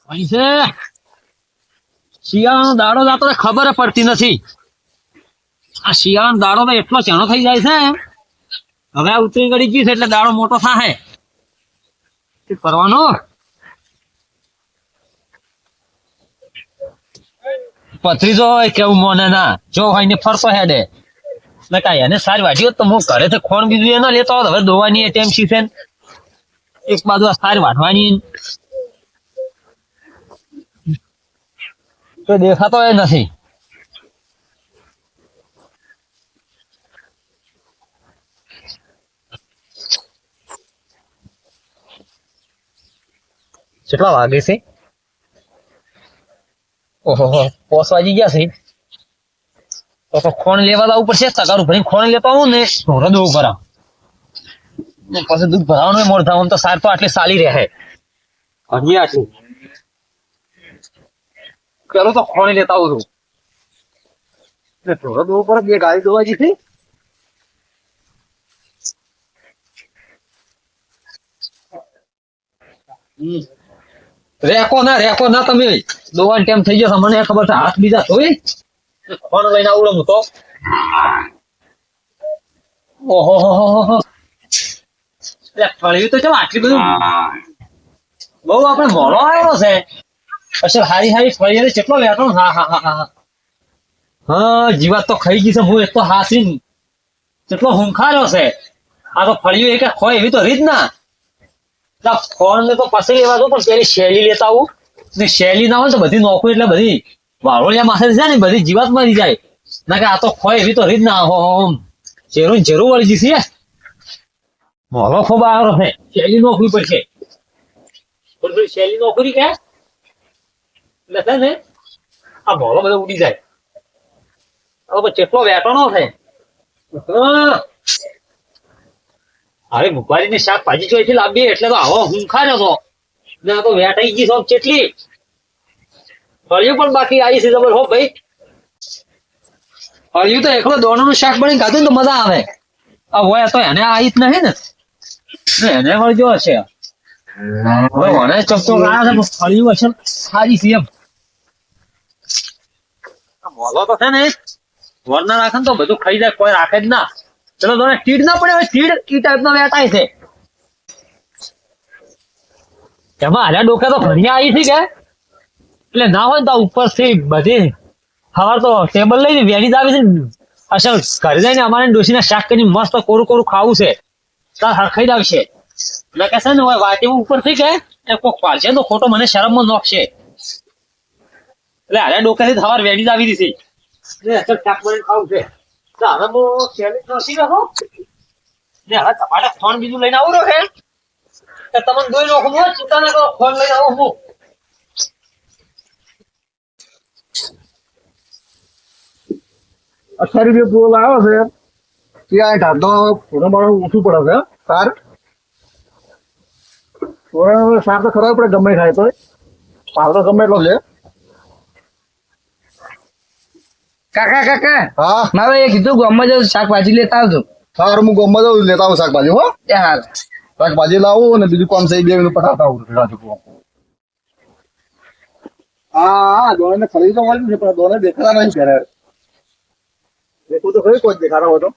પૈસે શિયાળાનો દાડો જાતો ખબર પડતી નથી. આ શિયાળાનો દાડો તો એટલો ચેનો થઈ જાય છે. હવે આ ઉતરી ગળી ગઈ છે એટલે દાડો મોટો થાય. શું કરવાનું? પથરી જો કેવું મોને ના જો હોય ને ફરતો હેડે એટલે કાંઈ એને સારી વાઢી હોત તો હું ઘરેથી ખોણ બીજું એનો લેતો હોત. હવે દોવાની ટેમ છે એક બાજુ આ સારી વાઢવાની તો દેખાતો એ નથી. કેટલા વાગે છે? ઓહો 5 વાગી ગયા છે. તો ખોણ લેવા જવું પડશે. તગારું ભરીને ખોણ લેતો આવું ને ઢોરો દોવું કરા પછી દૂધ ભરાવાનું મોડ થાય. તો સાર તો આટલી સાલી રહે હજી આટલી પેલો તો ખોણી લેતા આવું છું. ઢોરો દોવું પડે. બે ગાડી દોવા જઈ રેકો ના તમે દોવાનો ટાઈમ થઈ ગયો. મને ખબર છે હાથ બીજા ધોઈ ખોણ લઈને આવું હું તો. ઓહો ફળ્યું તો ચાલ આટલી બધું બહુ આપડે મોડો આવ્યો છે. અસલ હારી ફળી કેટલો વેટો. હા જીવાત તો ખાઈ ગઈ છે. હું એક તો હાસી કેટલો હુંખાર્યો છે. આ તો ફળ્યું એક ખોય એવી તો રીત ના. ફોન ને તો પછી લેવા દો પણ પેલી શેલી લેતા આવું ને. શેલી ના હોય તો બધી નોકરી એટલે બધી વાળોળિયા માથે છે ને બધી જીવાત મરી જાય. ના કે આ તો ખોય એવી તો રીત ના. જરૂર વળી જશે. મોલો ખૂબ આવ્યો છે. શેલી નોકરી પડશે. શેલી નોકરી કે એટલે ને આ મોલો બધો ઉડી જાય. હવે કેટલો વેટવાનો છે. હવે ભૂપારી ની શાકભાજી ચોઈથી લાવીએ એટલે તો આવો હુંખાર્યો હતો ને. આ તો વેટાઈ ગઈ સૌ કેટલી ફળિયું પણ બાકી આવી છે. જબર હો ભાઈ ફળિયું તો એકલો દોણાનું શાક બની ખાધું ને તો મજા આવે. હોય તો એને આવી જ નહીં ને એને વળજો હશે. મને ચપતો ગાળા છે ફળિયું હશે સારી છે એમ. મોલો તો છે ને વર ના રાખે ને તો બધું ખાઈ જાય. કોઈ રાખે જ ના. ચલો તમે તીડ ના પડે. તીડ ઈ ટાઈપ નો વેટાય છે. એમાં હાલ્યા ડોકા તો ઘણી આવી છે કે એટલે ના હોય તો ઉપર થી બધી સવાર તો ટેબલ લઈને વેડી જ આવી છે. અસલ ઘરે જઈને અમારે ડોસીના શાક કરીને મસ્ત કોરું ખાવું છે. તાર હરખાઈ જ આવશે. એટલે કે છે ને હોય વાટી ઉપર થી કે કોક પાડશે તો ખોટો મને શરમમાં નોખશે. એટલે હાલ્યા ડોકા થી સવાર વેડી જ આવી રહી છે. અસલ શાક કરીને ખાવું છે. હવે હું શેલી નોખી નાખો ને હવે તમારે ફોન બીજું લઈને આવું છે. તમને દોઈ નાખું. ચિંતા ના કરો ફોન લઈને આવું હું. ₹18 પૂરો આવ્યો છે. ત્યાં ઢાંધો થોડો મારો ઓછું પડે છે. સાર થોડા સાર તો ખરાબ પડે ગમે થાય તો ભાવ તો ગમે એટલો છે. કાકા હા મારે એ કીધું ગામમાં જાઉં શાકભાજી લેતા આવજો. સારું હું ગામમાં જાઉં લેતા આવું શાકભાજી. હો હાલ શાકભાજી લાવું ને બીજું કામ થઈ 2 મિનિટ પટાવતા આવું. હા દોને ખરીદ તો મળી છે પણ દોને દેખાતા નહીં ઘરે. દેખું તો ખરી કોઈ દેખાતા હોય તો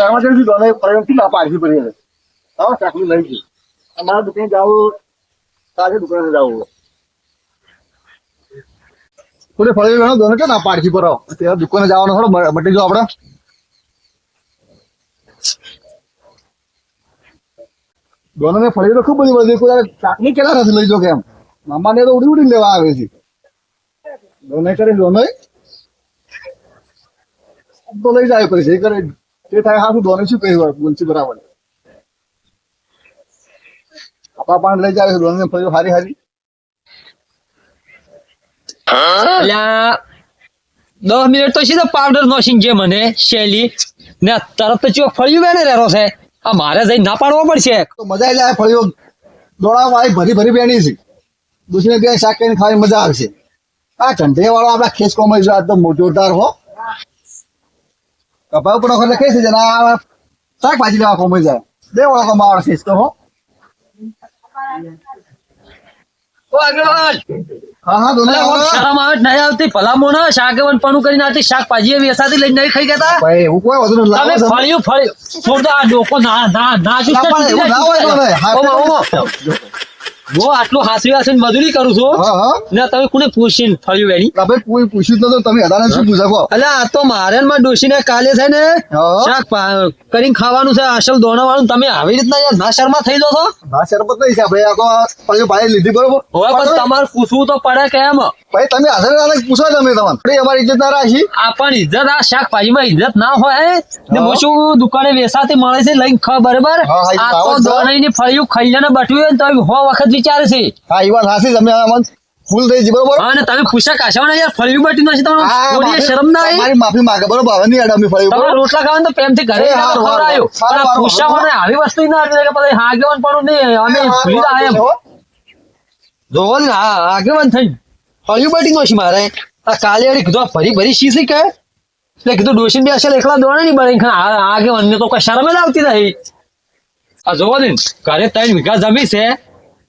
એમરજન્સી દોને ફરી ના પાડવી પડી. હા ચાકલી લઈ ગઈ. અમારા દુકાને જવું સારી દુકાને જવું. થોડી ફરી ગયો દોને કે ના પાડવી પર ત્યાં દુકાને જવાનું થોડો મટી જાવ આપડે. દોને ફરી તો ખૂબ બધી કોઈ ચાકલી કેટલા નથી લઈ જો કેમ મામાને તો ઉડી લેવા આવે છે. દોને કરી દોને તો લઈ જાય કરે છે કરે તે થાય. હા દોને શું કહ્યું બોલছি બરાબર. આપા પાન લઈ જાય દોને ફરી હારી 10 મિનિટ તો સીધો પાવડર નોશિંગ છે મને શેલી ને તરત તો ચો ફળિયું બેને રહેરો છે. આ મારે જઈને ના પાડવો પડશે. તો મજા આવી જાય ફળિયું દોડા વાળી ભરી બેણી છે. દૂસરી બે શાક કરીને ખાવાની મજા આવશે. આ ઠંડે વાળો આપડા ખેસ કોમલ એકદમ જોરદાર હો. કપાવ પણ વખત લખે છે જેના શાકભાજી લેવા કોમલ જાય 2 વાળો કમાવાનો ખેસ તો હો. ઓ આગેવાન હા હા દોને અલા, ઓમ શરમ આવે નહીં આવતી ભલા મોણ શાકવન પણ કરીને આવતી શાકભાજી વેસાતી લઈને નહીં ખાઈ ગયા ભાઈ એવું કોઈ વધુ તમે લાવો ફળિયું છોડ દો આ ડોકો ના એવું ના હોય દોને. હા, હું આટલું હાસી મજૂરી કરું છું હા હા ને તમે કોને પૂછીને ફળિયું વેણી આપણે કોઈ પૂછ્યું જ નતું, તમે અદાને શું પૂછો કહો? અલ્યા આ તો મારે ને મારા ડોશીને કાલે છે ને હા. શાક કરીને ખાવાનું છે અસલ દોણા વાળું તમે આવી રીતના યાર ના શર્મા થઈ જાઓ છો ના શરબત નહીં છે ભાઈ, આ તો પછી ભાઈ લીધી બરોબર. હવે પણ તમારે પૂછવું તો પડે કે એમ ભાઈ તમે હાજર ના પૂછો તમે તમારે ભાઈ અમારી ઇજ્જત ના રાખી. આપણ ઇજ્જત આ શાકભાજીમાં ઇજ્જત ના હોય ને હું શું દુકાને વેસાતી મળે છે લઈને ખા બરાબર હા, હા, આ તો આવત છે. દોણાની ફળિયું ખાઈ ને બટવ્યું તો હો વખત વિચારે છે હા એ વાત હાસી, તમે આમાં ફૂલ થઈ ગઈ બરોબર. હા ને તમે પૂછા કાશા ને યાર ફળિયું બટી નથી હા, તમારું થોડી શરમ ના આવી મારી માફી માંગે બરોબર, હવે નહીં અડામી ફળી તમારે બરોબર. રોટલા ખાવાનું તો પ્રેમથી ઘરે એ હારું, ખવડાવ્યું હારું, પણ આ હારું, પૂછા હારું. મને આવી વસ્તુ ના આપી કે પછી આગેવાન પણ નહીં અમે ભૂલી જાય એમ જોવો ને આગેવાન થઈ ફળિયું બટી નો છે મારે આ કાલે વાળી કીધું આ ભરી શીશી કે એટલે કીધું ડોશીને બે અસલ એકલા દોડે નહીં બને આગેવાન ને તો કોઈ શરમ જ આવતી નહીં આ જોવો ને ઘરે 3 વીઘા જમી છે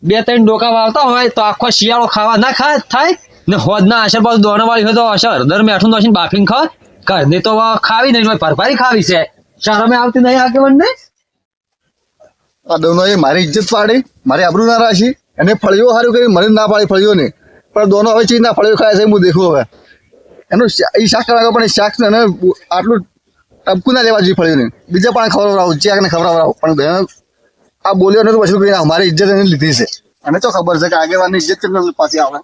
2-3 ડોકા વાવતા હોય તો આખો શિયાળો ખાવા ના થાય ને હોદ ના અસર બાજુ દોણા વાળી હોય તો અસર દર મેઠું દોશીને બાફીને ખાય ઘરની તો ખાવી નહીં ભરભારી ખાવી છે શરમે આવતી નહીં આગેવાન ને આ દોનો એ મારી ઇજ્જત પાડી, મારી આબરૂ ના રાખી, એને ફળીઓ સારું કરી મને ના પાડી ફળીઓ ને, પણ દોનો હવે ચીજ ના ફળીઓ ખાય છે હું દેખું હવે એનું એ શાક કરાવે પણ એ શાક છે ને આટલું ટપકું ના લેવા જોઈએ ફળીઓ ને, બીજા પણ ખવડાવું ચેક ને ખવડાવું પણ બેન આ બોલ્યો ને તો પછી કરીને મારી ઇજ્જત એને લીધી છે, અને તો ખબર છે કે આગેવાનની ઇજ્જત કેમ પાછી આવે.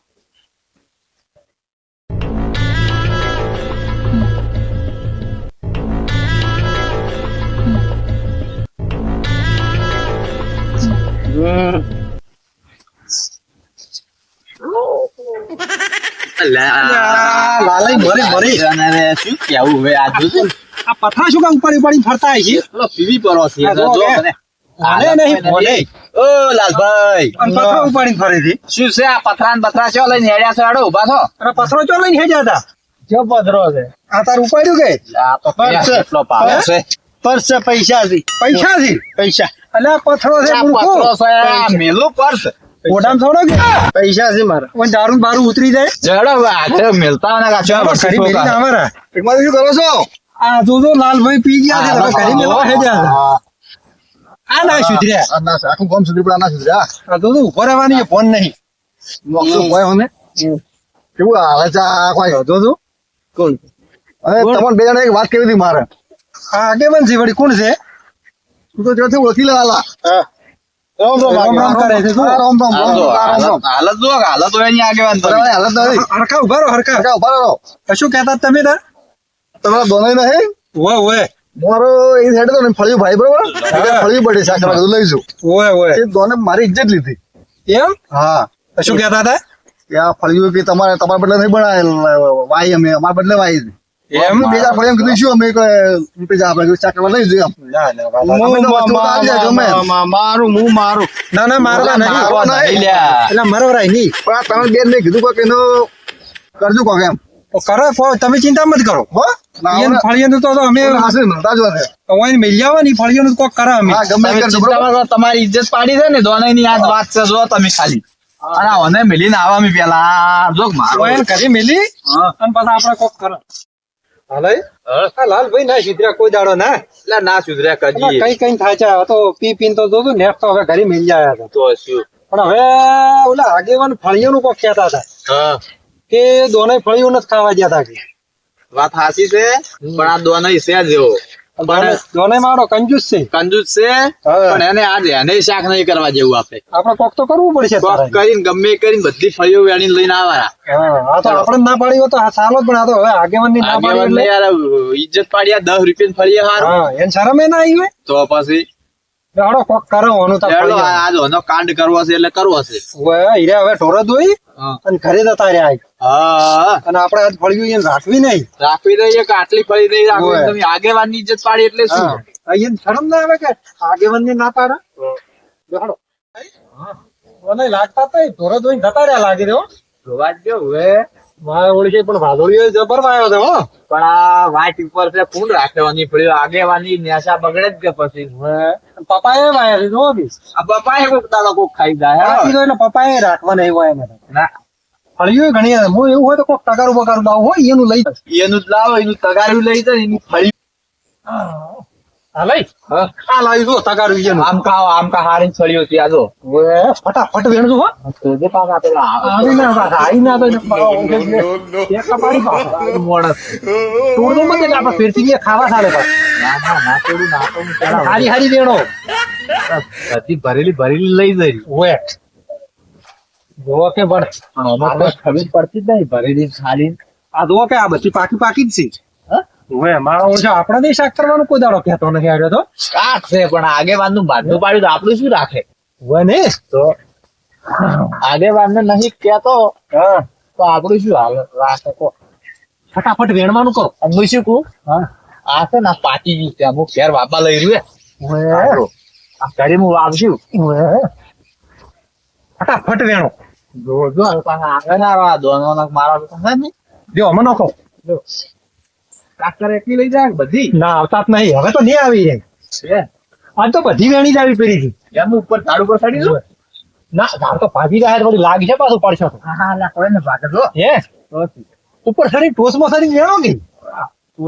લાલાઈ મરી મરી શું કેવું હવે આ જોજો આ પથરા શું કામ ઉપાડી ફરતા હોય છે પેલો પીવી પરો છે આ જો જો મને. આને નહીં બોલે ઓ લાલભાઈ અને પથરા ઉપાડીને ફરે છે શું છે આ પથરા ને બથરા ચો લઈને હેડ્યા છો હેડો ઉભા છો અને પથરો ચો લઈને હેડ્યા હતા જો પધરો છે આ તાર ઉપાડ્યું કે આ તો પર્સ. કેટલો પાવે છે પર્સ છે પૈસા છે પૈસા એટલે આ પથરો છે આ મૂર્ખો. પથરો છે આ મેલું પર્સ ઓઢામ થોડો કે પૈસા છે મારા ઓન દારૂ ને બારું ઉતરી જાય જડો આગળ મેલતા ને કાચો ઘરે મેલીને અમારા એકમાં શું કરો છો? આ જોજો લાલભાઈ પી ગયા છે તમે ઘરે મેલવા હેડ્યા છે આ ના સુધર્યા આ ના આખું ગામ સુધી પણ આ ના સુધર્યા. આ જોજો ઉભો રહેવાની ફોન નહીં નોકરી હોય મને કેવું હાલે છે આ કોઈ હતો તું કોણ અને તમને બે જણા એક વાત કેવી હતી મારે, આ આગેવાન છે વળી કોણ છે તું તો ત્યાંથી ઓળખી લે હાલા. રામ રામ કરે છે શું? હા, રામ રામ, રામ રામ, રામ રામ. હાલત જો હાલત હોય એની આગેવાન તો બરાબર, હાલત નથી. હરખા ઉભા રહો હરખા કાકા ઉભા રહો. કશું કહેતા જ તમે તાર તમારા દોનાઈ નહીં ઓય ઓય મારો એ સાઈડ તો ને ફળિયું ભાઈ બરોબર ફળિયું પડી શાક બધું લઈશું ઓય ઓય એ દોને મારી ઇજ્જત લીધી. એમ હા કશું કહેતા હતા કે આ ફળિયું કે તમારા બદલે નહીં બનાવેલ વાઈ અમે અમારા બદલે વાઈ એમ બે ચાર ફળિયું કીધું શું અમે રૂપિયા આપણે શાક કરવા લઈ જોઈએ અમે તો વસ્તુ ઉતારી જાય ગમે એમ. મારું હું મારું ના ના મારવા નહીં મારવા નહીં. એટલે મરવરાય નહીં પણ આ તમે બેન મેં કીધું કે એનો કરજો કોક એમ તો કરો તમે ચિંતા મત કરો હો ના એને ફળિયાનું તો અમે હાસી મળતા જ હોય. ઓય મિલ જાવ ને ફળિયાનું તો કોક કરો અમે હા ગમે તમે એ કરજો ચિંતા બરોબર. માં તો તમારી ઇજ્જત પાડી છે ને દોનાઈ ની યાદ વાત છે જો તમે ખાલી અને ઓને મિલીને આવા મી પેલા જો મારો ઓય ઘરે મિલી અને પાછા આપણે કોક કરો હાલે આ લાલભાઈ ના સિદ્રા કોઈ દાડો ના એટલે ના સુધર્યા એટલે કજી કઈ થાય છે હવે તો પી પીને તો જોજો નેટ તો હવે ઘરે મિલ જાય હતા તો શું પણ હવે ઓલા આગેવાન ફળિયાનું કોક કહેતા હતા હા કે દોને ફળિયું નથી ખાવા ગયા હતા વાત હાસી છે પણ આ દોનાઈ છે જેવો દોને મારો કંજૂસ છે કંજૂસ છે હા. પણ એને આજે એને શાક નહીં કરવા જેવું આપણે આપણે કોક તો કરવું પડશે કોક તારે. કરીને ગમે એ કરીને બધી ફળીઓ વેણીને લઈને આવવાના હા આ તો આપણે ના પાડી હોય તો આ સાલો જ પણ આ તો હવે આગેવાન ની ના પાડી આગેવાનને એટલે યાર ઇજ્જત પાડ્યા 10 રૂપિયા ફળીએ હારું હા એને શરમે ના આવી હોય તો પછી હાડો કોક કરવાનું તો હેડો આજ ઓનો કાંડ કરવો છે એટલે કરવો છે હીરે હવે ઢોર ધોઈ હા. અને ઘરે જતા રહ્યા હા અને આપણે આજ ફળિયું એને રાખવી નહીં રાખવી દઈએ કે આટલી ફળી નહીં રાખવી ઓય. તમે આગેવાનની ઇજ્જત પાડી એટલે શું હા અહીંયા શરમ ના આવે કે આગેવાન ની ના પાડે હાડો મને લાગતા તો ઢોર ધોઈને જતા રહ્યા લાગી રહ્યો જોવા જ જો હવે મારે ઓળખે પણ વાદળીઓ જબર વાયો છે હો. પણ આ વાટ ઉપર છે કોણ રાખવાની પડ્યો આગેવાની નેસા બગડે જ કે પછી પપ્પાએ વાયા છે જો બી. આ બાપા એ કોક દાડો કોક ખાઈ જાય બાકી તો એટલે પપ્પાએ રાખવા નહીં હોય એને. ના ફળીઓ ઘણી આવે. હું એવું હોય તો કોક ટકારું બકારું લાવું હોય એનું લઈ એનું જ લાવો એનું તગારું લઈ જાય એની ફળી આ લઈ આ લાવી જો તકારું એનું. આમ કા હારી છળીઓ છે આ જો ઓએ, ફટાફટ વેણજો હો. તો જે પાછા પેલા આવી ના પાછા, આવી ના તો એક કપાડી પાછા. મોણસ તોડવું મત એટલે આપણે ફેરથી ગયા ખાવા ચાલે પાછું. ના તોડું ના તો હું પેલા હારી હારી વેણો. બધી ભરેલી લઈ જઈ ઓએ. જોવો કે બળ. પણ આમાં કોઈ ખબર પડતી જ નહીં ભરેલી ખાલી આ જોવો કે આ બધી પાકી જ છે. ઓએ, મારો ઓછો આપણે નહીં શાક કરવાનું કોઈ દાડો કહેતો નથી આવ્યો તો. કાટ છે પણ આગેવાન નું બાંધું પાડ્યું તો આપણું શું રાખે ઓએ ને તો આગેવાન ને નહીં કેતો હા, તો આપણું શું હાલ રાખે કો ફટાફટ વેણવાનું કરો. હું શું કહું હા. આ છે ને પાટી ગયું છે અમુક ઘેર વાપા લઈ રહ્યું ઓએ, આ ઘરે હું વાવશું ઓએ. ફટાફટ વેણો. જો પાછા આગળ ના રહો દોનો મારા તો સમજ નહીં જો અમે નખો. ટ્રાક્ટર એકલી લઈ જાય બધી ના આવતા જ નહીં, હવે તો નહીં આવી જાય. છે આ તો બધી વેણી જ આવી પડી છે. એમ ઉપર ઝાડુ પર ચડી દો ના ધાર તો ભાજી રહ્યા થોડી લાગ છે પાછું પડશે તો. હા લા કોઈ ને ભાગે જો હે ઉપર સડી ટોસમાં સડી વેણો કે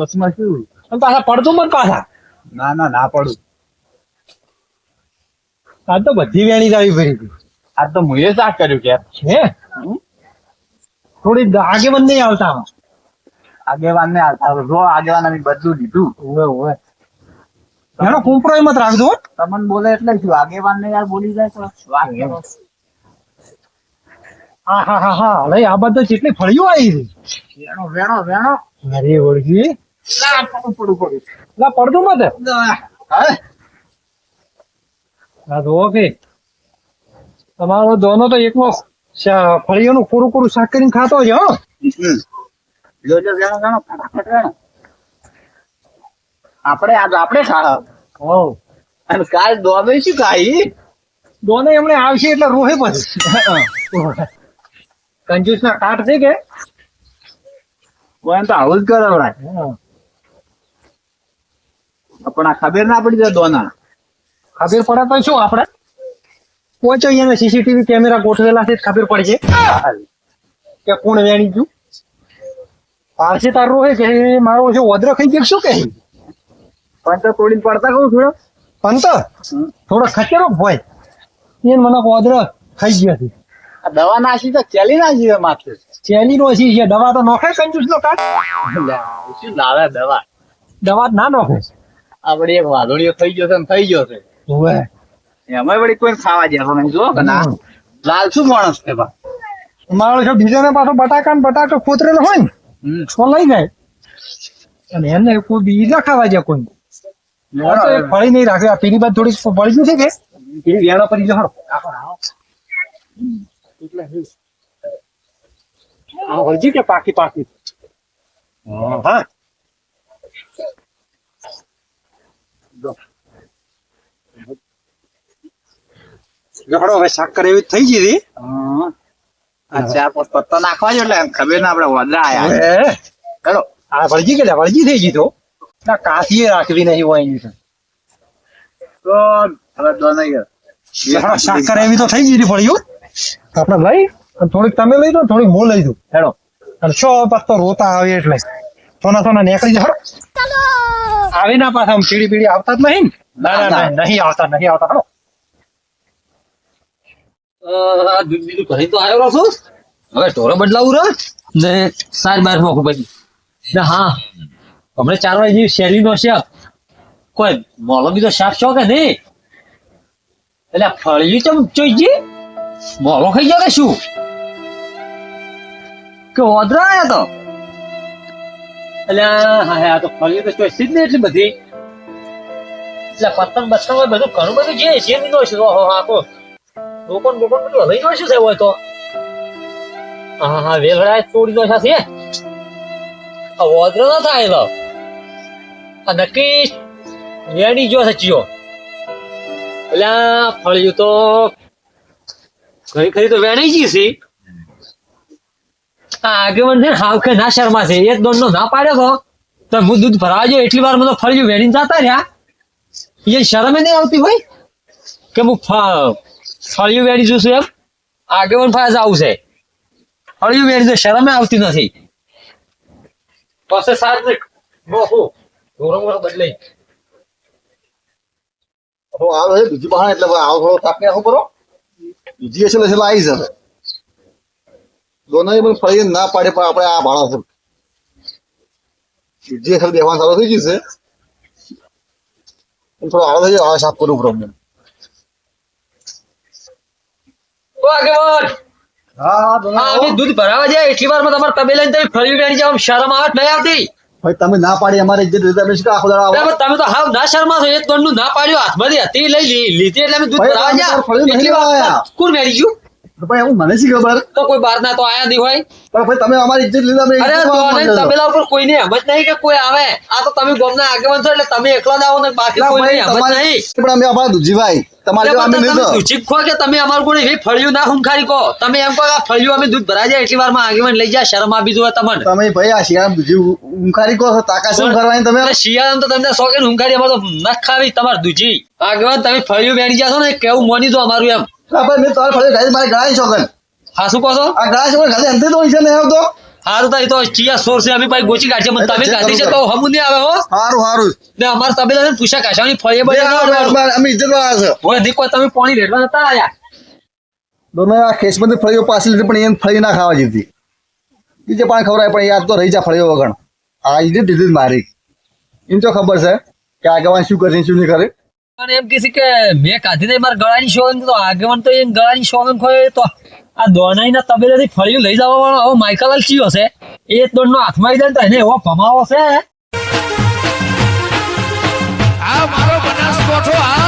વસમાં શું અને પાછા પડતું મત પાછા. ના પડું આ તો બધી વેણી જ આવી પડી છે. આ તો મુએ શાક કર્યું કે હે થોડી આગેવન નહીં આવતા આમાં. આગેવાન ને જો આગેવાન અમે બદલું દીધું ઓવે ઓવે એનો કોમ્પ્રોમાઇઝ મત રાખજો હો. તમને બોલે એટલે શું આગેવાન ને યાર બોલી જાય તો વાત કરો હા હા હા હા અરે આ બધા જેટલી ફળીઓ આવી છે. વેણો અરે ઓળખી પડું ના પડતું મત હા તો ઓકે તમારો દોનો તો એકનો ફળીઓનું કોરું શાક કરીને ખાતો છે હો. જોજો વેણો ફટાફટ વેણો આપણે ખા હો અને કાલ દોમે શું ખાઈ દોને એમણે આવશે એટલે રોહે પછી કંજૂસ ના કાટ છે કે કોઈ તો આવું જ કરાવડાય પણ આ ખબર ના પડી જાય દોના ખબર પડે તો શું આપણે પહોંચો અહીંયા સીસીટીવી કેમેરા ગોઠવેલા છે ખબર પડશે કે કોણ વેણી ગયું. પારસે તાર રોહે કે મારો છે ઓદરો ખાઈ ગયો શું કે પણ તો તોડીને પડતા કહું થોડો પંત થોડો ખચેરો હોય એને મને ઓદરો ખાઈ ગયો છે. આ દવા નાસી તો ચેલી નાસી માથે ચેલી નો છે દવા તો નોખે કંજૂસ નો કાટ શું લાવે દવા દવા ના નોખે. આપડે એક વાદળીઓ થઈ ગયો છે ને થઈ ગયો છે ઓવે એમાં વળી કોઈ ખાવા જેવો નહીં જો કે ના લાલ શું માણસ છે બા મારો છો બીજાને પાછો બટાકો ખોતરેલો હોય ને તો લઈ જાય અને એને કોઈ બીજા ખાવા જાય કોઈ ફળી નહીં રાખે. આ પીરી બાદ થોડી ફળી ગયું છે કે પીરી વેણો પડી ગયો હળજી કે પાકી હા હળો હવે સાકર એવી થઈ ગઈ આ ચાર પાંચ પત્તા નાખવા જો એટલે ખબર ના આપડે વાદળા આયા ચલો આ વળજી કે વળજી થઈ ગઈ તો ના કાશીએ રાખવી નહીં હોય એની તો હવે દો નહીં સાકર એવી તો થઈ ગઈ ફળ્યું આપણે લઈ અને થોડીક તમે લઈ દો થોડીક હું લઈ દઉં હેડો અને શો પાછો રોતા આવે એટલે સોના નીકળી જાય આવી ના પાછા આમ પીડી આવતા જ નહીં નહીં આવતા હેડો દૂધ બીજું ઘરે તો આવ્યો છું હવે ઢોરો બદલાવું રે ને સાર બાર નોખું પછી ને હા હમણાં 4 વાગે જેવી શેરડી નો શાક કોઈ મોલો બીજો શાક છો કે નહીં એટલે ફળિયું ચમ ચોઈ ગઈ મોલો ખાઈ ગયો કે શું કે ઓદરા આયા તો એટલે હા તો ફળિયું તો ચોઈસી જ ને એટલી બધી એટલે પતંગ બધું ઘણું બધું જે શેરડી નો છે આખો ડોકોન બધું લઈ જશે સાહેબ હોય તો હા વેલડા તોડી દો છે ઓદરો ન થાય લો નક્કી વેડી જો સચીઓ એટલે ફળિયું તો ખરી તો વેણાઈ ગઈ છે આ આગેવાન છે ને હાવ કે ના શર્મા છે એક દોડ નો ના પાડ્યો તો હું દૂધ ભરાવા ગયો એટલી વાર મને ફળિયું વેણીને જતા રહ્યા એ શરમે નહીં આવતી હોય કે હું ફળિયું વેણી છું એમ આગેવાન પાસે આવું છે ફળિયું વેણી તો શરમે આવતી નથી પાસે સાત બદલાઈ તો આવે છે બીજી બહાર એટલે આવો થોડો તાપને આવું કરો બીજી હશે એટલે આવી જશે દોનો પણ ફરી ના પાડે પણ આપણે આ ભાડા છે બીજી હશે દેવાનું સારું થઈ ગયું છે થોડો આવો થઈ જાય સાફ કરવું પ્રોબ્લેમ આગેવાન હા અમે દૂધ ભરાવા જાય એટલી વારમાં તમારે તબેલા તમે ફળિયું વેણી જાવ શરમ આવે નહીં આવતી ભાઈ તમે ના પાડી અમારે ઇજ્જત લીધા અમે શું આખો દાડો આવો બરાબર, તમે તો હાવ ના શરમા છો એક દોડનું ના પાડ્યું હાથમાંથી હતી લીધી એટલે અમે દૂધ ભાઈ, ભરાવા ગયા ફળિયું નહીં એટલી વાર લાયા. કોણ વેણી ગયું ભાઈ એવું મને શી ખબર તો કોઈ બહાર ના તો આયા નહીં હોય પણ ભાઈ તમે અમારી ઇજ્જત લીધા અમે અરે ઇજ્જત તો માં અને માંગો છો. તબેલા ઉપર કોઈને હિંમત નહીં કે કોઈ આવે આ તો તમે ગામના આગેવાન છો એટલે તમે એકલા જ આવો ને બાકી ના કોઈને ભાઈ, હિંમત તમારે- નહીં પણ અમે અમારા દુજીભાઈ તમારે જેવા અમે તમે લીધો દૂધીક ખો કે તમે અમારું કોઈ એવી ફળિયું ના હુંખારી કહો તમે એમ કહો કે આ ફળિયું અમે દૂધ ભરાઈ જાય એટલી વારમાં આગેવાન લઈ જાય શરમ આપી દો તમને તમે ભાઈ આ શિયાળા દુજી ઉંખારી કહો છો તાકાત શું કરવાની તમે અરે શિયાળામાં તો તમને શોખીન હુંખારી અમારે તો નખ ખાવી તમારે દૂધી આગેવાન તમે ફળિયું વેણી જાશો ને કેવું મોની દો અમારું એમ હા ભાઈ મેં તમારે ફળિયું ખાઈ મારે ગળાની શોખન હા શું કહો છો આ ગળા શોખન ખાલી અંતે તો પૈસા નહીં આવતો હારું થાય તો ચિયા સોર છે અમે ભાઈ ગોચી કાઢશે પણ તમે કાઢી છે તો હમું નહીં આવે હો સારું સારું ને અમારા તબેલા ને પૂછા કાઢવાની ફળીએ બજાર અમે ઇજ્જત વાળા છે હોય દીકો તમે પાણી રેડવા નતા આયા દોનો આ ખેસમાંથી ફળીઓ પાછી લીધી પણ એને ફળી ના ખાવા જીધી બીજે પાણી ખવડાય પણ યાદ તો રહી જા ફળીઓ વગર આ ઇજ્જત દીધી જ મારી એમ તો ખબર છે કે આગેવાન શું કરે શું નહીં કરે અને એમ કહેશે કે મેં કાઢી દઈ મારા ગળાની શોખન તો આગેવાન તો એ ગળાની શોખન ખોય તો આ દોનાઈના તબેલાથી ફળિયું લઈ જવા વાળો હવે માઇકલ ચિયો છે એ દોડનો હાથમાં આવી જાય ને તો એને એવો ભમાવો છે આ મારો બનાસકોઠો આ